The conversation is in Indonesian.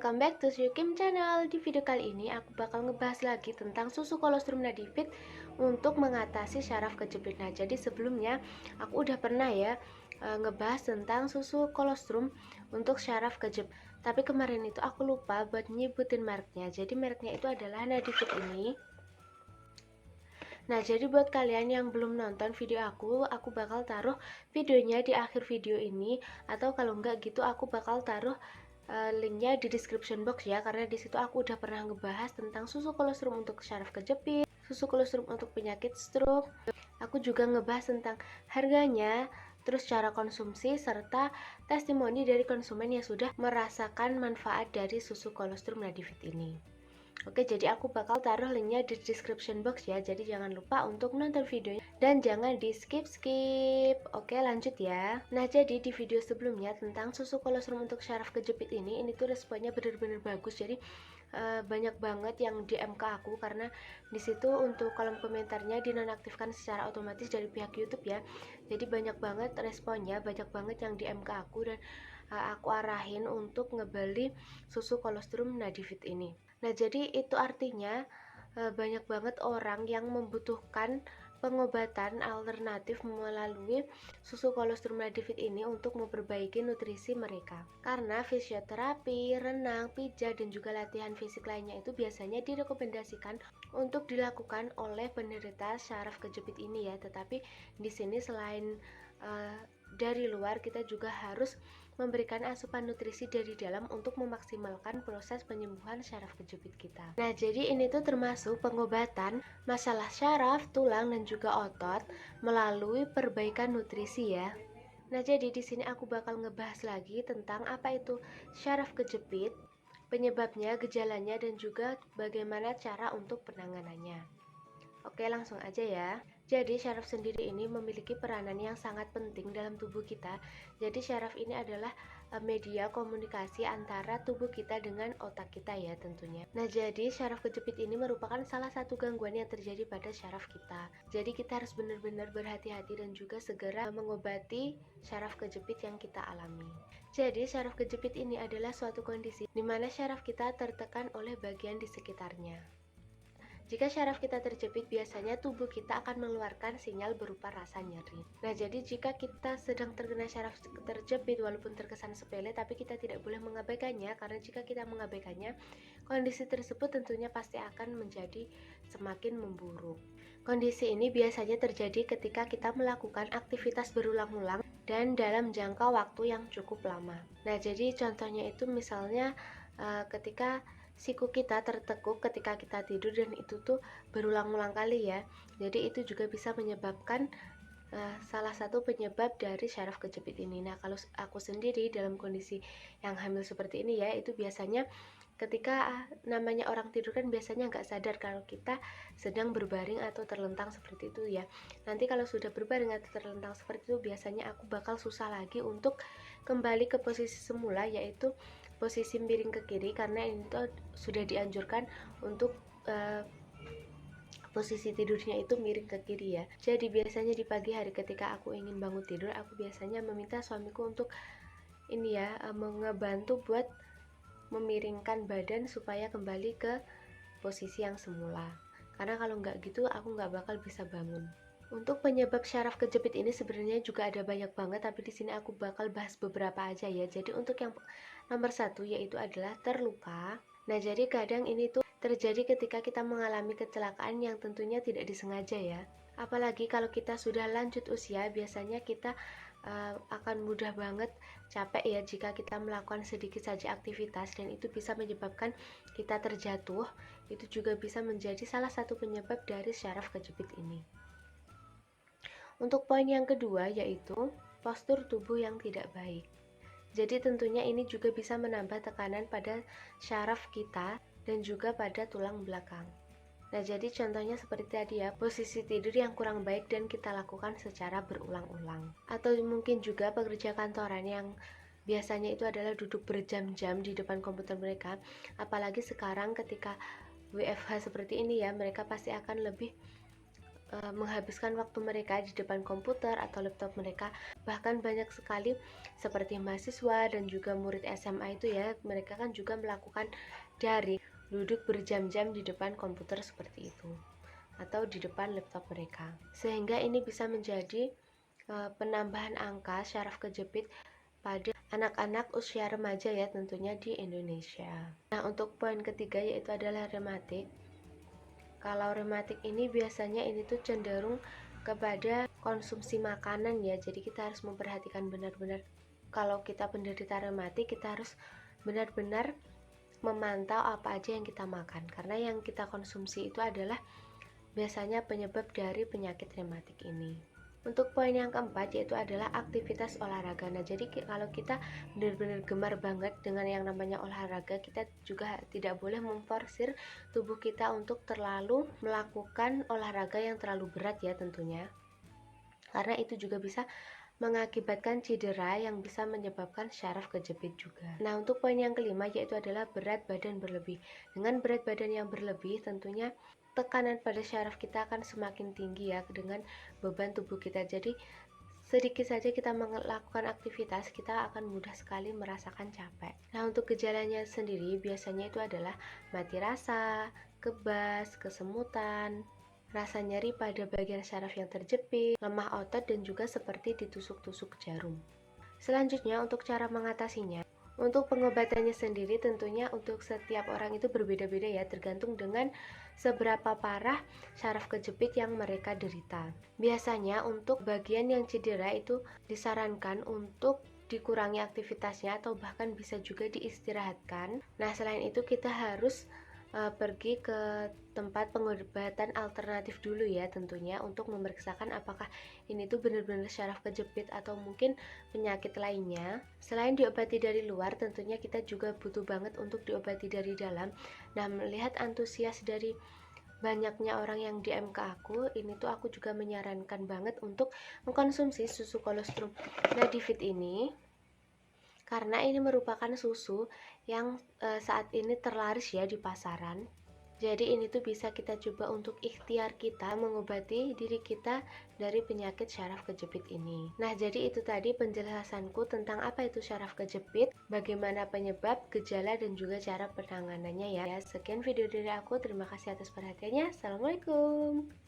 welcome back to Syukim Channel. Di video kali ini aku bakal ngebahas lagi tentang susu kolostrum Nadifit untuk mengatasi syaraf kejepit. Nah, jadi sebelumnya aku udah pernah ya ngebahas tentang susu kolostrum untuk syaraf kejepit. Tapi kemarin itu aku lupa buat nyebutin mereknya. Jadi mereknya itu adalah Nadifit ini. Nah, jadi buat kalian yang belum nonton video aku bakal taruh videonya di akhir video ini, atau kalau enggak gitu aku bakal taruh linknya di description box ya, karena disitu aku udah pernah ngebahas tentang susu kolostrum untuk syaraf kejepit, susu kolostrum untuk penyakit stroke. Aku juga ngebahas tentang harganya, terus cara konsumsi, serta testimoni dari konsumen yang sudah merasakan manfaat dari susu kolostrum Nadifit ini. Oke, jadi aku bakal taruh linknya di description box ya, jadi jangan lupa untuk nonton videonya dan jangan di skip. Oke, lanjut ya. Nah, jadi di video sebelumnya tentang susu kolostrum untuk syaraf kejepit ini tuh responnya bener-bener bagus. Jadi banyak banget yang DM ke aku, karena disitu untuk kolom komentarnya dinonaktifkan secara otomatis dari pihak YouTube ya. Jadi banyak banget responnya, banyak banget yang DM ke aku, dan aku arahin untuk ngebeli susu kolostrum Nadifit ini. Nah, jadi itu artinya banyak banget orang yang membutuhkan pengobatan alternatif melalui susu kolostrum Nadifit ini untuk memperbaiki nutrisi mereka. Karena fisioterapi, renang, pijat, dan juga latihan fisik lainnya itu biasanya direkomendasikan untuk dilakukan oleh penderita syaraf kejepit ini ya. Tetapi di sini selain dari luar, kita juga harus memberikan asupan nutrisi dari dalam untuk memaksimalkan proses penyembuhan syaraf kejepit kita. Nah, jadi ini tuh termasuk pengobatan masalah syaraf, tulang, dan juga otot melalui perbaikan nutrisi ya. Nah, jadi di sini aku bakal ngebahas lagi tentang apa itu syaraf kejepit, penyebabnya, gejalanya, dan juga bagaimana cara untuk penanganannya. Oke, langsung aja ya. Jadi syaraf sendiri ini memiliki peranan yang sangat penting dalam tubuh kita. Jadi syaraf ini adalah media komunikasi antara tubuh kita dengan otak kita ya tentunya. Nah, jadi syaraf kejepit ini merupakan salah satu gangguan yang terjadi pada syaraf kita. Jadi kita harus benar-benar berhati-hati dan juga segera mengobati syaraf kejepit yang kita alami. Jadi syaraf kejepit ini adalah suatu kondisi di mana syaraf kita tertekan oleh bagian di sekitarnya. Jika syaraf kita terjepit, biasanya tubuh kita akan mengeluarkan sinyal berupa rasa nyeri. Nah, jadi jika kita sedang terkena syaraf terjepit, walaupun terkesan sepele, tapi kita tidak boleh mengabaikannya, karena jika kita mengabaikannya, kondisi tersebut tentunya pasti akan menjadi semakin memburuk. Kondisi ini biasanya terjadi ketika kita melakukan aktivitas berulang-ulang dan dalam jangka waktu yang cukup lama. Nah, jadi contohnya itu misalnya ketika siku kita tertekuk ketika kita tidur, dan itu tuh berulang-ulang kali ya. Jadi itu juga bisa menyebabkan salah satu penyebab dari syaraf kejepit ini. Nah, kalau aku sendiri dalam kondisi yang hamil seperti ini ya, itu biasanya ketika namanya orang tidur kan biasanya nggak sadar kalau kita sedang berbaring atau terlentang seperti itu ya. Nanti kalau sudah berbaring atau terlentang seperti itu, biasanya aku bakal susah lagi untuk kembali ke posisi semula, yaitu posisi miring ke kiri, karena ini tuh sudah dianjurkan untuk posisi tidurnya itu miring ke kiri ya. Jadi biasanya di pagi hari ketika aku ingin bangun tidur, aku biasanya meminta suamiku untuk ini ya, mengebantu buat memiringkan badan supaya kembali ke posisi yang semula. Karena kalau nggak gitu aku nggak bakal bisa bangun. Untuk penyebab syaraf kejepit ini sebenarnya juga ada banyak banget, tapi di sini aku bakal bahas beberapa aja ya. Jadi untuk yang nomor satu yaitu adalah terluka. Nah, jadi kadang ini tuh terjadi ketika kita mengalami kecelakaan yang tentunya tidak disengaja ya. Apalagi kalau kita sudah lanjut usia, biasanya kita akan mudah banget capek ya jika kita melakukan sedikit saja aktivitas, dan itu bisa menyebabkan kita terjatuh. Itu juga bisa menjadi salah satu penyebab dari syaraf kejepit ini. Untuk poin yang kedua yaitu postur tubuh yang tidak baik. Jadi tentunya ini juga bisa menambah tekanan pada syaraf kita dan juga pada tulang belakang. Nah, jadi contohnya seperti tadi ya, posisi tidur yang kurang baik dan kita lakukan secara berulang-ulang. Atau mungkin juga pekerja kantoran yang biasanya itu adalah duduk berjam-jam di depan komputer mereka. Apalagi sekarang ketika WFH seperti ini ya, mereka pasti akan lebih menghabiskan waktu mereka di depan komputer atau laptop mereka. Bahkan banyak sekali seperti mahasiswa dan juga murid SMA itu ya, mereka kan juga melakukan daring, duduk berjam-jam di depan komputer seperti itu atau di depan laptop mereka, sehingga ini bisa menjadi penambahan angka syaraf kejepit pada anak-anak usia remaja ya tentunya di Indonesia. Nah, untuk poin ketiga yaitu adalah rematik. Kalau rematik ini biasanya ini tuh cenderung kepada konsumsi makanan ya. Jadi kita harus memperhatikan benar-benar, kalau kita penderita rematik kita harus benar-benar memantau apa aja yang kita makan, karena yang kita konsumsi itu adalah biasanya penyebab dari penyakit rematik ini. Untuk poin yang keempat yaitu adalah aktivitas olahraga. Nah, jadi kalau kita benar-benar gemar banget dengan yang namanya olahraga, kita juga tidak boleh memforsir tubuh kita untuk terlalu melakukan olahraga yang terlalu berat ya tentunya. Karena itu juga bisa mengakibatkan cedera yang bisa menyebabkan syaraf kejepit juga. Nah, untuk poin yang kelima yaitu adalah berat badan berlebih. Dengan berat badan yang berlebih tentunya tekanan pada syaraf kita akan semakin tinggi ya dengan beban tubuh kita. Jadi sedikit saja kita melakukan aktivitas, kita akan mudah sekali merasakan capek. Nah, untuk gejalanya sendiri biasanya itu adalah mati rasa, kebas, kesemutan, rasa nyeri pada bagian syaraf yang terjepit, lemah otot, dan juga seperti ditusuk-tusuk jarum. Selanjutnya, untuk cara mengatasinya. Untuk pengobatannya sendiri tentunya untuk setiap orang itu berbeda-beda ya, tergantung dengan seberapa parah syaraf kejepit yang mereka derita. Biasanya untuk bagian yang cedera itu disarankan untuk dikurangi aktivitasnya atau bahkan bisa juga diistirahatkan. Nah, selain itu kita harus pergi ke tempat pengobatan alternatif dulu ya tentunya, untuk memeriksakan apakah ini tuh benar-benar syaraf kejepit atau mungkin penyakit lainnya. Selain diobati dari luar, tentunya kita juga butuh banget untuk diobati dari dalam. Nah, melihat antusias dari banyaknya orang yang DM ke aku, ini tuh aku juga menyarankan banget untuk mengkonsumsi susu kolostrum Nadifit ini, karena ini merupakan susu yang saat ini terlaris ya di pasaran. Jadi ini tuh bisa kita coba untuk ikhtiar kita mengobati diri kita dari penyakit syaraf kejepit ini. Nah, jadi itu tadi penjelasanku tentang apa itu syaraf kejepit, bagaimana penyebab, gejala, dan juga cara penanganannya ya. Sekian video dari aku, terima kasih atas perhatiannya. Assalamualaikum.